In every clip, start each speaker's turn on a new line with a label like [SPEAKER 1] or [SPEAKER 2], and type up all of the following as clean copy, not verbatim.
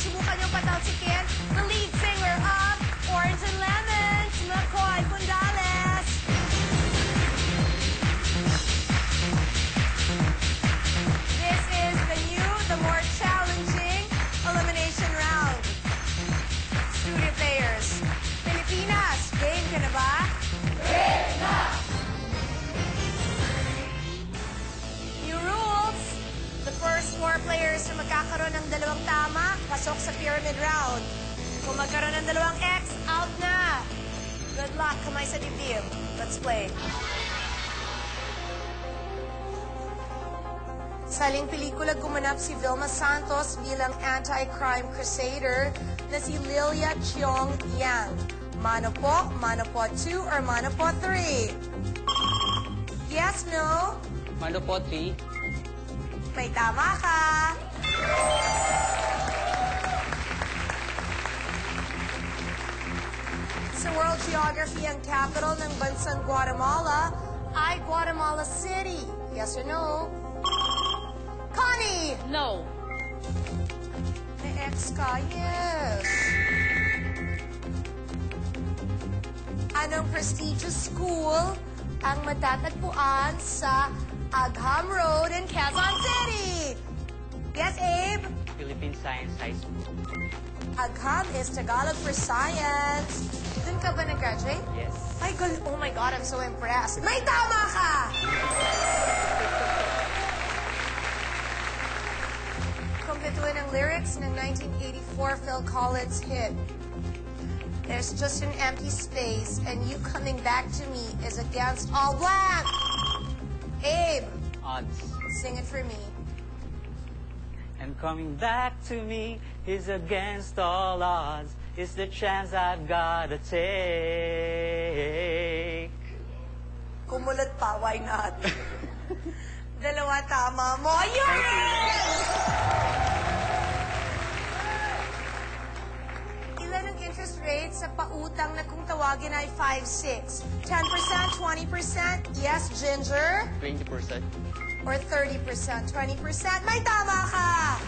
[SPEAKER 1] susubukan niyong patalsikin the lead singer of Orange and Lemons, McCoy Pundales. This is the new, the more challenging elimination round. Studio players, Pilipinas, game ka na ba? Game na! New rules. The first 4 players na magkakaroon ng 2 tama, pasok sa pyramid round. Kung magkaroon ng 2 X, out na. Good luck, kamay sa dibdib. Let's play. Saling pelikula gumanap si Vilma Santos bilang anti-crime crusader na si Lilia Chiong Yang. Mano po 2 or mano po 3? Yes, no?
[SPEAKER 2] Mano po 3.
[SPEAKER 1] May tama ka. Sa World Geography, ang capital ng bansang Guatemala ay Guatemala City. Yes or no? Connie!
[SPEAKER 2] No.
[SPEAKER 1] May X ka, yes. Anong prestigious school ang matatagpuan sa Agham Road in Quezon City? Yes, Abe?
[SPEAKER 2] Philippine Science High School.
[SPEAKER 1] Agham is Tagalog for science. Doon ka ba nag-graduate?
[SPEAKER 2] Yes.
[SPEAKER 1] Ay, oh my God, I'm so impressed. May tama ka! Kompletuhin ang lyrics ng 1984 Phil Collins hit. There's just an empty space, and you coming back to me is against all blank. Abe.
[SPEAKER 2] Odds.
[SPEAKER 1] Sing it for me.
[SPEAKER 2] And coming back to me is against all odds. It's the chance I've gotta take.
[SPEAKER 1] Kumulat pa, why not? 2 tama mo. You're in! Ilan ang interest rate sa pautang na kung tawagin ay 5-6? 10%, 20%? Yes, Ginger?
[SPEAKER 2] 20%.
[SPEAKER 1] Or 30%, 20%? May tama ka!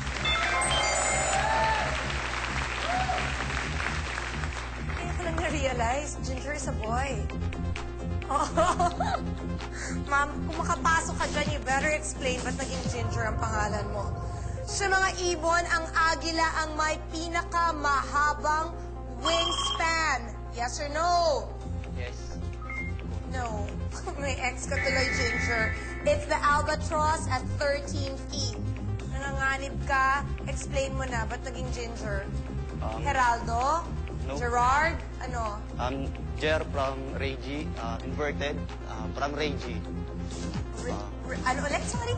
[SPEAKER 1] Kaya ko lang na-realize, Ginger is a boy. Oh. Ma'am, kung makapasok ka dyan, you better explain ba't naging Ginger ang pangalan mo. Sa mga ibon, ang agila ang may pinakamahabang wingspan. Yes or no?
[SPEAKER 2] Yes.
[SPEAKER 1] No. May X ka tuloy, Ginger. It's the albatross at 13 feet. Nanganganib ka, explain mo na, ba't naging Ginger? Geraldo?
[SPEAKER 3] No.
[SPEAKER 1] Gerard? Ano?
[SPEAKER 3] Jer from Reggie, inverted, from Reggie.
[SPEAKER 1] Ano ulit? Sorry?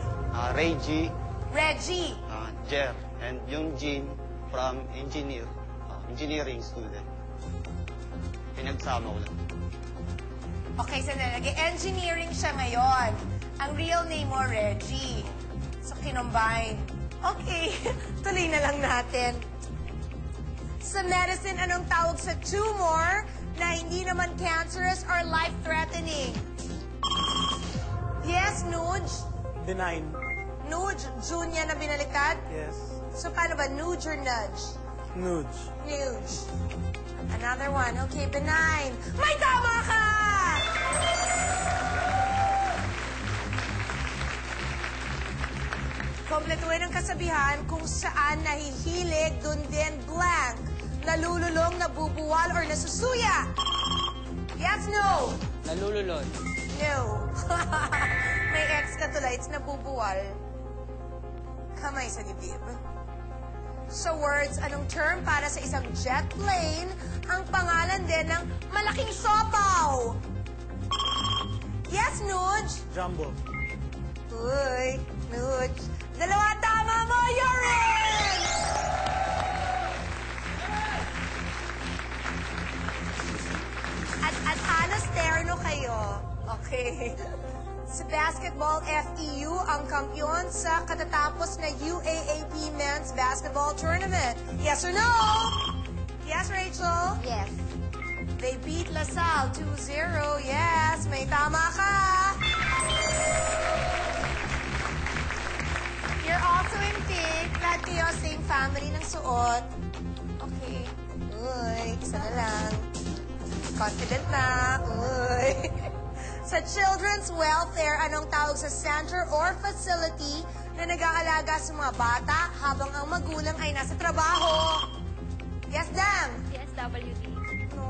[SPEAKER 3] Reggie,
[SPEAKER 1] Reggie.
[SPEAKER 3] Jer, and yung Jean from engineering student. Pinagsama ko lang.
[SPEAKER 1] Okay, sandali. Nag-engineering siya ngayon. Ang real name mo, Reggie. So, kinombine. Okay, tuloy na lang natin. Sa medicine, anong tawag sa tumor na hindi naman cancerous or life-threatening? Yes, Nuge?
[SPEAKER 4] Benign.
[SPEAKER 1] Nuge, Junya na binaliktad?
[SPEAKER 4] Yes.
[SPEAKER 1] So, paano ba? Nuge or nudge?
[SPEAKER 4] Nude.
[SPEAKER 1] Nuge. Another one. Okay, benign. May tama ka! Kompletuhin ang kasabihan kung saan nahihilig, dun din blank. Nalululong, nabubuwal, or nasusuya? Yes, no?
[SPEAKER 2] Nalululod.
[SPEAKER 1] No. May X ka tuloy. It's nabubuwal. Kamay sa dibdib. Sa words, anong term para sa isang jet plane ang pangalan din ng malaking sopaw? Yes, Nuge?
[SPEAKER 4] Jumbo.
[SPEAKER 1] Uy, Nuge. 2 tama mo, you're in! At halos terno kayo. Okay. Sa basketball, FEU ang kampiyon sa katatapos na UAAP Men's Basketball Tournament. Yes or no? Yes, Rachel?
[SPEAKER 5] Yes.
[SPEAKER 1] They beat LaSalle 2-0. Yes, may tama ka. You're also in pink. Glad kayo, same family ng suot. Okay. Uy, isa na lang. Confident na. Uy. Sa children's welfare, anong tawag sa center or facility na nag-aalaga sa mga bata habang ang magulang ay nasa trabaho? Yes, Dang?
[SPEAKER 4] CSWD.
[SPEAKER 1] No,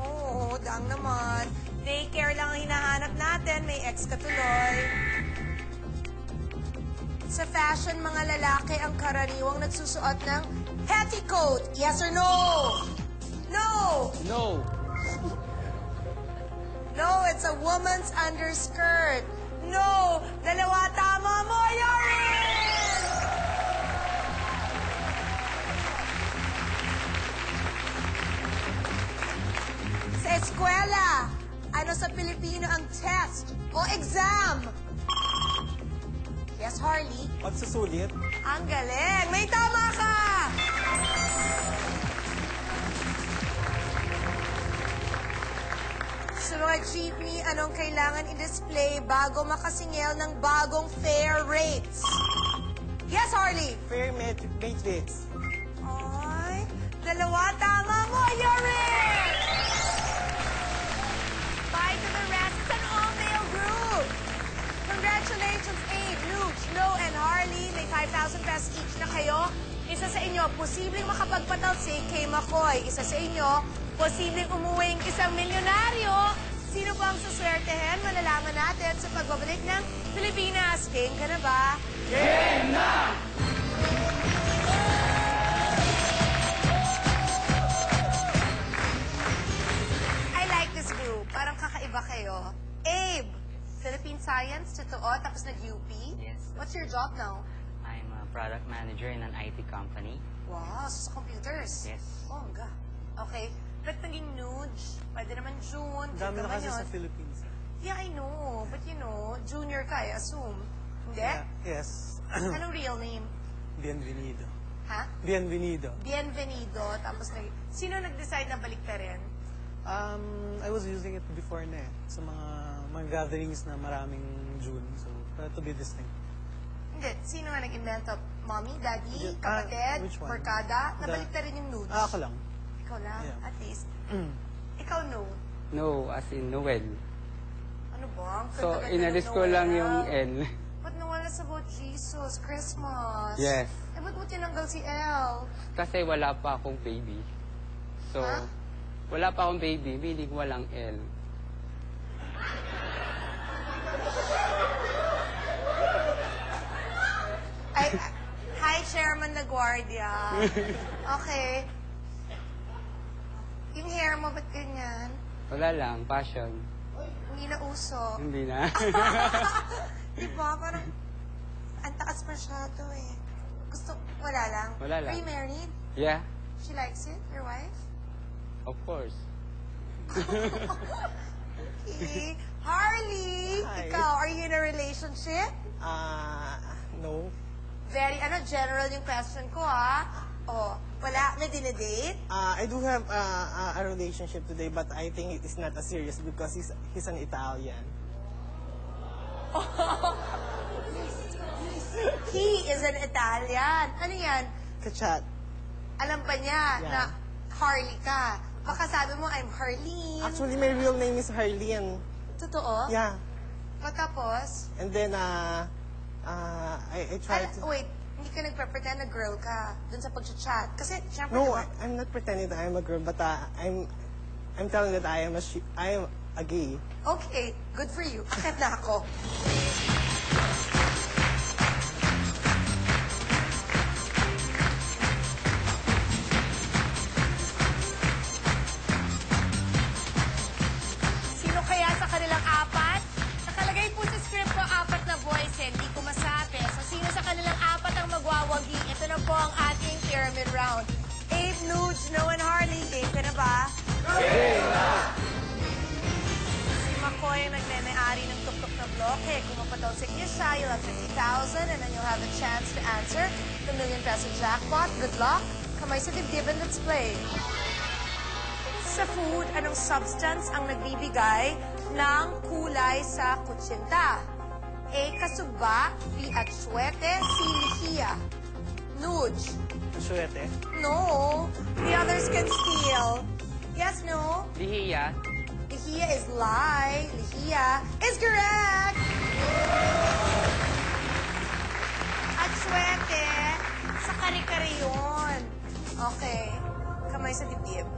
[SPEAKER 1] Dang naman. Daycare lang ang hinahanap natin. May ex ka tuloy. Sa fashion, mga lalaki ang karaniwang nagsusuot ng petticoat. Yes or no? No!
[SPEAKER 2] No.
[SPEAKER 1] No, it's a woman's underskirt. No! Dalawa tama mo, Yorin! Sa eskwela, ano sa Pilipino ang test o exam? Yes, Harley?
[SPEAKER 5] Pagsusulit.
[SPEAKER 1] Ang galing! May tama ka! Sa mga jeepney, anong kailangan i-display bago makasingil ng bagong fare rates? Yes, Harley?
[SPEAKER 5] Fair matrix.
[SPEAKER 1] Ay, dalawa tama mo, Yorin! Bye to the rest. It's an all-male group. Congratulations, Abe, Luke, Snow, and Harley. May 5,000 pesos each na kayo. Isa sa inyo, posibleng makapagpatalsik kay McCoy. Isa sa inyo, posibleng umuwing isang milyonaryo. Sino pa ang suswertehin? Malalaman natin sa pagbabalik ng Pilipinas. Game ka na ba?
[SPEAKER 2] Game na!
[SPEAKER 1] I like this group. Parang kakaiba kayo. Abe, Philippine Science, totoo, tapos nag-UP.
[SPEAKER 2] Yes.
[SPEAKER 1] What's your job now?
[SPEAKER 2] I'm a product manager in an IT company.
[SPEAKER 1] Wow, so sa computers.
[SPEAKER 2] Yes.
[SPEAKER 1] Bongga. Okay. Ba't naging Nuge? Pwede naman June.
[SPEAKER 5] Ang dami na
[SPEAKER 1] naman
[SPEAKER 5] kasi
[SPEAKER 1] yun.
[SPEAKER 5] sa Philippines.
[SPEAKER 1] Yeah, I know. But you know, junior ka, I assume. Hindi?
[SPEAKER 5] Yes.
[SPEAKER 1] Anong real name?
[SPEAKER 5] Bienvenido.
[SPEAKER 1] Ha?
[SPEAKER 5] Bienvenido.
[SPEAKER 1] Bienvenido. Tapos, sino nag-decide na balik ka rin?
[SPEAKER 5] I was using it before na eh. Sa mga gatherings na maraming June. So, to be distinct.
[SPEAKER 1] Hindi. Sino nga nag-invento? Mommy, daddy,
[SPEAKER 5] Hindi.
[SPEAKER 1] kapatid,
[SPEAKER 5] Which one?
[SPEAKER 1] barkada? Nabalik na rin yung nudes.
[SPEAKER 5] Ako lang.
[SPEAKER 1] Ikaw lang,
[SPEAKER 5] Yeah.
[SPEAKER 1] at least. Ikaw, no.
[SPEAKER 6] No, as in Noel.
[SPEAKER 1] Ano ba? Ang
[SPEAKER 6] So,
[SPEAKER 1] ganda-ganda
[SPEAKER 6] inalis
[SPEAKER 1] ng
[SPEAKER 6] ko lang
[SPEAKER 1] Noel.
[SPEAKER 6] yung L.
[SPEAKER 1] Ba't nawala sa about Jesus? Christmas.
[SPEAKER 6] Yes.
[SPEAKER 1] Eh, ba't mo tinanggal si El?
[SPEAKER 6] Kasi wala pa akong baby. So,
[SPEAKER 1] Ha?
[SPEAKER 6] wala pa akong baby, meaning walang L.
[SPEAKER 1] Ay, hi, Chairman LaGuardia. Okay. Yung hair mo, ba't ganyan?
[SPEAKER 6] Wala lang, passion.
[SPEAKER 1] Hindi na uso.
[SPEAKER 6] Hindi na.
[SPEAKER 1] Di ba? Parang, ang taas masyado eh. Gusto, wala lang.
[SPEAKER 6] Wala lang.
[SPEAKER 1] Are you married?
[SPEAKER 6] Yeah,
[SPEAKER 1] She likes it? Your wife?
[SPEAKER 6] of course.
[SPEAKER 1] Okay. Harley!
[SPEAKER 5] Hi.
[SPEAKER 1] Ikaw, are you in a relationship?
[SPEAKER 5] No.
[SPEAKER 1] Very, general yung question ko, ha? Oh, wala? May dinedate?
[SPEAKER 5] I do have a relationship today, but I think it is not as serious because he's an Italian.
[SPEAKER 1] He is an Italian. Ano yan?
[SPEAKER 5] Kachat.
[SPEAKER 1] Alam pa niya
[SPEAKER 5] Yeah.
[SPEAKER 1] na Harley ka. Baka sabi mo, I'm Harleen.
[SPEAKER 5] Actually, my real name is Harleen.
[SPEAKER 1] Totoo?
[SPEAKER 5] Yeah.
[SPEAKER 1] Patapos?
[SPEAKER 5] And then, I tried to...
[SPEAKER 1] Wait, hindi ka nagpe-pretend na girl ka dun sa pag-chat. Kasi, syempre,
[SPEAKER 5] No,
[SPEAKER 1] diba?
[SPEAKER 5] I'm not pretending that I'm a girl, but I'm telling that I am a gay.
[SPEAKER 1] Okay, good for you. Akit na ako. Sino kaya sa kanilang apat? Nakalagay po sa script ko, apat na boys, eh. Hindi ko masabi. So, sino sa kanilang apat ang magwawagi? Ito na po ang ating pyramid round. Abe, Nuge, Snow, and Harley. Game ka na ba? Si McCoy ang nagne-may-ari ng tuktok na bloke. Kung mapatalsik niya siya, you'll have 50,000 and then you'll have a chance to answer the ₱1 million jackpot. Good luck. Kamay sa dibdib and let's play. Sa food, anong substance ang nagbibigay ng kulay sa kutsinta? A. Kasugba. B. Atsuete. C. Lihiya. Nuge.
[SPEAKER 5] Suwete.
[SPEAKER 1] No. The others can steal. Yes, no?
[SPEAKER 6] Lihiya.
[SPEAKER 1] Lihiya is lie. Lihiya is correct. At swerte, sa kare-kare yun. Okay. Kamay sa dibdib.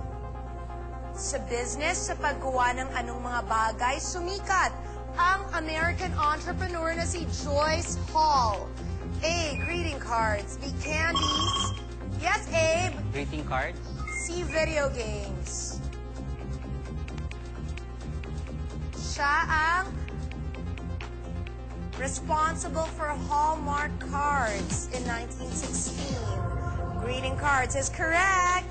[SPEAKER 1] Sa business, sa paggawa ng anong mga bagay, sumikat ang American entrepreneur na si Joyce Hall. A. Greeting cards. B. Candies. Yes, Abe.
[SPEAKER 2] Greeting cards.
[SPEAKER 1] C. Video games. Siya ang responsible for Hallmark cards in 1916. Greeting cards is correct.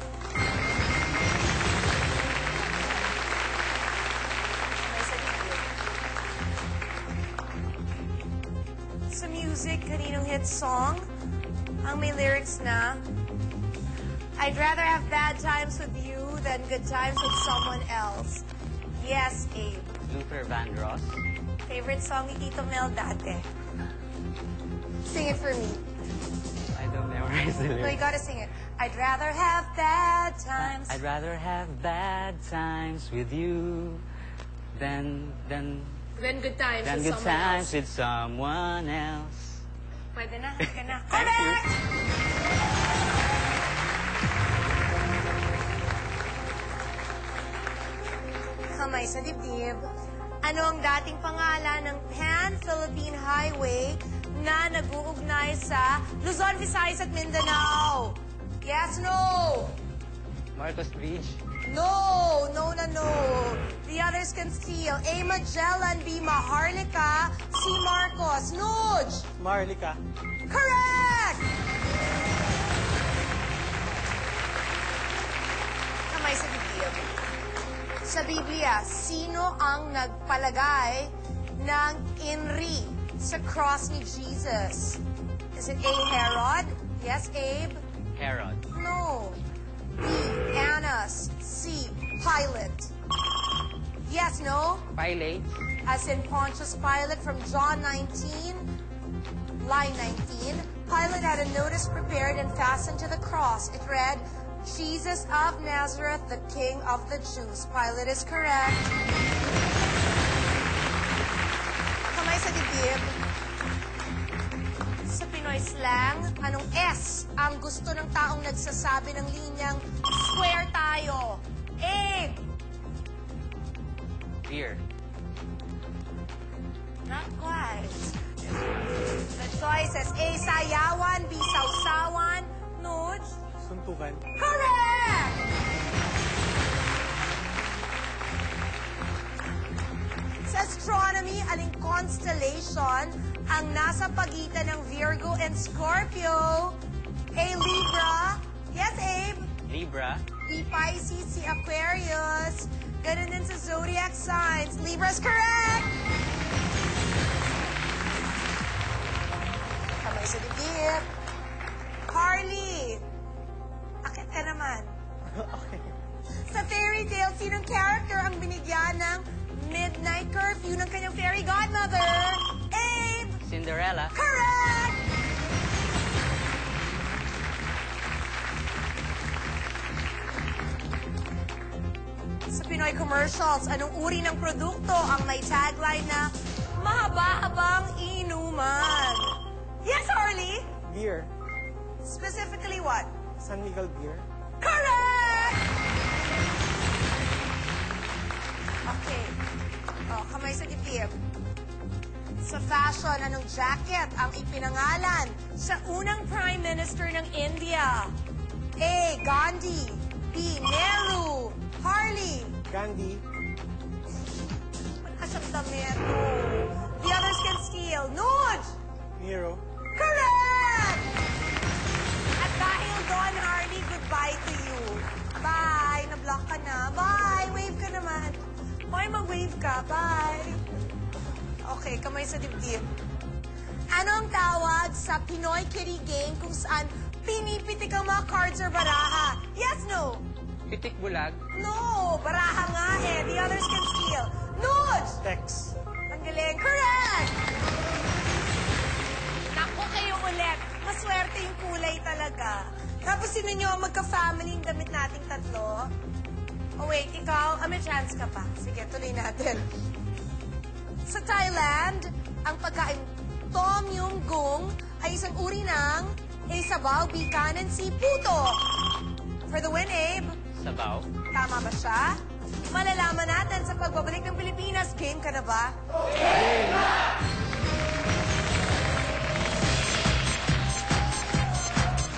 [SPEAKER 1] Sa music, kaninong hit song ang may lyrics na I'd rather have bad times with you than good times with someone else. Yes, Abe.
[SPEAKER 2] Luther Vandross.
[SPEAKER 1] Favorite song ni Tito Mel dati? Sing it for me.
[SPEAKER 2] I don't memorize the
[SPEAKER 1] No, you
[SPEAKER 2] lyrics.
[SPEAKER 1] gotta sing it. I'd rather have bad times.
[SPEAKER 2] I'd rather have bad times with you than
[SPEAKER 1] Then good times
[SPEAKER 2] than
[SPEAKER 1] with
[SPEAKER 2] good
[SPEAKER 1] someone
[SPEAKER 2] times
[SPEAKER 1] else.
[SPEAKER 2] with someone else.
[SPEAKER 1] Pwede na, ka na.
[SPEAKER 2] Thank you.
[SPEAKER 1] Correct! Kamay sa dibdib. Ano ang dating pangalan ng Pan-Philippine Highway na nag-uugnay sa Luzon, Visayas at Mindanao? Yes, no?
[SPEAKER 6] Marcos Bridge.
[SPEAKER 1] No, no na no. The others can steal. A. Magellan, B. Maharlika, C. Marcos. Nuj!
[SPEAKER 5] Maharlika.
[SPEAKER 1] Correct! Kamay sa Biblia. Sa Biblia, sino ang nagpalagay ng inri sa cross ni Jesus? Is it A. Herod? Yes, Abe?
[SPEAKER 2] Herod.
[SPEAKER 1] No. B. Annas. C. Pilate. Yes, no?
[SPEAKER 6] Pilate.
[SPEAKER 1] As in Pontius Pilate from John 19, line 19. Pilate had a notice prepared and fastened to the cross. It read, Jesus of Nazareth, the King of the Jews. Pilate is correct. Kamay sa dibdib. Sa Pinoy slang, anong S ang gusto ng taong nagsasabi ng linyang square tayo? A.
[SPEAKER 2] Beer.
[SPEAKER 1] Not quite. The choices A. Sayawan, B. Sausawan. Nuj?
[SPEAKER 5] Suntukan.
[SPEAKER 1] Correct! Sa astronomy, aling constellation ang nasa pagitan ng Virgo and Scorpio? A. Libra. Yes, Abe?
[SPEAKER 2] Libra.
[SPEAKER 1] B. Pisces, C. Aquarius. Ganun din sa zodiac signs. Libra's correct! Kamay sa dibdib. Harley! Akit ka naman. Sa fairy tale, sinong character ang binigyan ng midnight curfew ng kanyang fairy godmother? Abe!
[SPEAKER 2] Cinderella.
[SPEAKER 1] Correct! Sa Pinoy commercials, anong uri ng produkto ang may tagline na mahaba-habang inuman? Yes, Harley?
[SPEAKER 5] Beer.
[SPEAKER 1] Specifically what?
[SPEAKER 5] San Miguel beer.
[SPEAKER 1] Correct! Okay. Oh, kamay sa dibdib. Sa fashion, anong jacket ang ipinangalan sa unang Prime Minister ng India? A. Gandhi. B. Nehru. Harley.
[SPEAKER 5] Gandhi.
[SPEAKER 1] Wala siyang damit. The others can steal. Nuj!
[SPEAKER 5] Nero.
[SPEAKER 1] Correct! At dahil doon, Harley, goodbye to you. Bye! Na-block ka na. Bye! Wave ka naman. Hoy, mag-wave ka. Bye! Okay, kamay sa dibdib. Ano ang tawag sa Pinoy Kitty Game kung saan pinipitik ang mga cards or baraha? Yes, no?
[SPEAKER 6] Pitik bulag.
[SPEAKER 1] No! Baraha nga eh. The others can steal. Nuj!
[SPEAKER 5] Tex.
[SPEAKER 1] Ang galing. Correct! Naku kayo ulit. Maswerte yung kulay talaga. Tapos sino nyo ang magka-family yung damit nating tatlo? Oh wait, ikaw, may chance ka pa. Sige, tuloy natin. Sa Thailand, ang pagkain Tom Yum Goong ay isang uri ng A. Sabaw, B. Kanin, C. Puto. For the win, Abe.
[SPEAKER 2] Sabaw.
[SPEAKER 1] Tama ba siya? Malalaman natin sa pagbabalik ng Pilipinas. Game ka na ba?